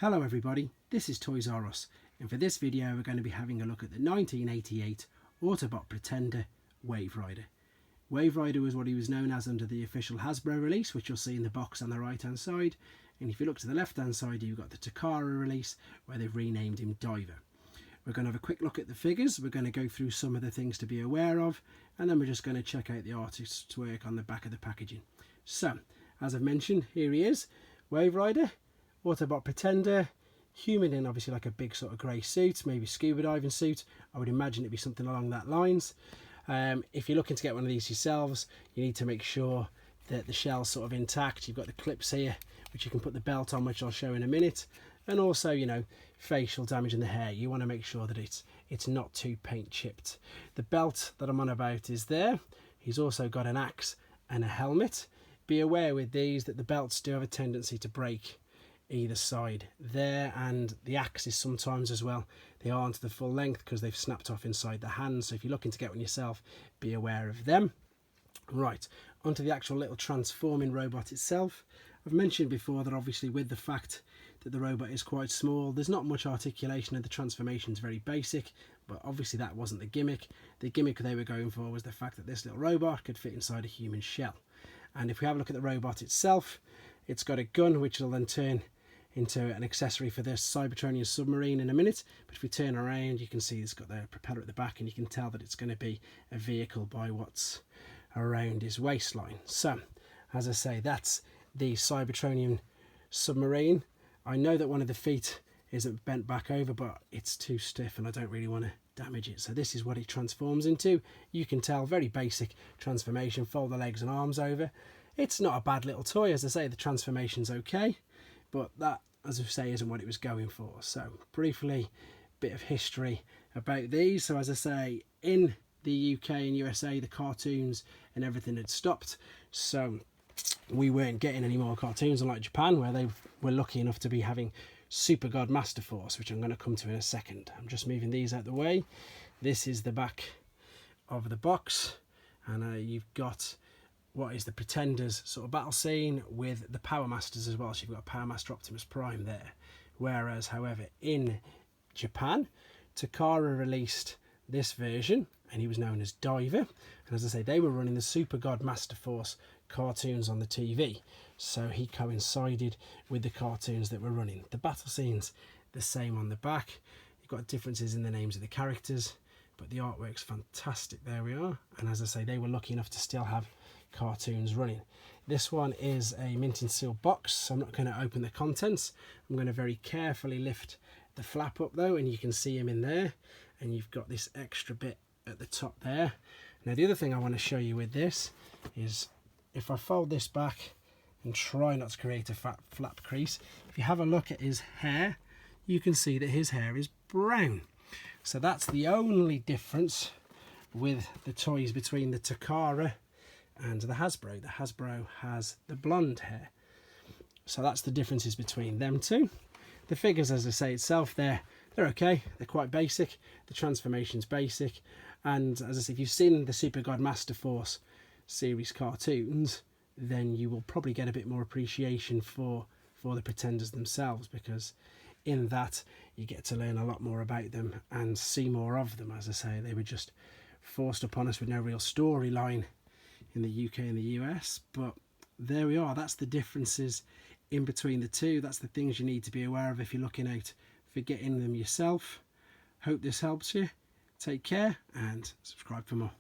Hello everybody, this is Toys R Us, and for this video we're going to be having a look at the 1988 Autobot Pretender Waverider. Waverider was what he was known as under the official Hasbro release, which you'll see in the box on the right hand side, and if you look to the left hand side you've got the Takara release where they've renamed him Diver. We're going to have a quick look at the figures, we're going to go through some of the things to be aware of, and then we're just going to check out the artist's work on the back of the packaging. So, as I've mentioned, here he is, Waverider, Autobot Pretender, human in obviously like a big sort of grey suit, maybe scuba diving suit. I would imagine it'd be something along that lines. If you're looking to get one of these yourselves, you need to make sure that the shell's sort of intact. You've got the clips here, which you can put the belt on, which I'll show in a minute. And also, you know, facial damage in the hair. You want to make sure that it's not too paint chipped. The belt that I'm on about is there. He's also got an axe and a helmet. Be aware with these that the belts do have a tendency to break either side there, and the axes sometimes as well, they aren't the full length because they've snapped off inside the hand. So if you're looking to get one yourself, be aware of them. Right, onto the actual little transforming robot itself. I've mentioned before that obviously with the fact that the robot is quite small, there's not much articulation and the transformation's very basic, but obviously that wasn't the gimmick. The gimmick they were going for was the fact that this little robot could fit inside a human shell. And if we have a look at the robot itself, it's got a gun which will then turn into an accessory for this Cybertronian submarine in a minute. But if we turn around, you can see it's got the propeller at the back, and you can tell that it's going to be a vehicle by what's around his waistline. So, as I say, that's the Cybertronian submarine. I know that one of the feet isn't bent back over, but it's too stiff and I don't really want to damage it. So this is what it transforms into. You can tell, very basic transformation. Fold the legs and arms over. It's not a bad little toy. As I say, the transformation's okay, but that, as I say, isn't what it was going for. So briefly, bit of history about these. So as I say, in the UK and USA, the cartoons and everything had stopped, so we weren't getting any more cartoons, unlike Japan, where they were lucky enough to be having Super God Masterforce, which I'm going to come to in a second. I'm just moving these out the way. This is the back of the box, and you've got what is the Pretender's sort of battle scene with the Power Masters as well. So you've got Power Master Optimus Prime there. Whereas, however, in Japan, Takara released this version, and he was known as Diver. And as I say, they were running the Super God Masterforce cartoons on the TV. So he coincided with the cartoons that were running. The battle scenes, the same on the back. You've got differences in the names of the characters, but the artwork's fantastic. There we are. And as I say, they were lucky enough to still have cartoons running. This one is a mint and seal box, so I'm not going to open the contents. I'm going to very carefully lift the flap up though, and you can see him in there, and you've got this extra bit at the top there. Now the other thing I want to show you with this is, if I fold this back and try not to create a flap crease, if you have a look at his hair, you can see that his hair is brown. So that's the only difference with the toys between the Takara and the Hasbro. The Hasbro has the blonde hair. So that's the differences between them two. The figures, as I say itself, they're okay. They're quite basic. The transformation's basic. And as I say, if you've seen the Super God Masterforce series cartoons, then you will probably get a bit more appreciation for the Pretenders themselves, because in that you get to learn a lot more about them and see more of them. As I say, they were just forced upon us with no real storyline in the UK and the US, but there we are. That's the differences in between the two. That's the things you need to be aware of if you're looking out for getting them yourself. Hope this helps you. Take care and subscribe for more.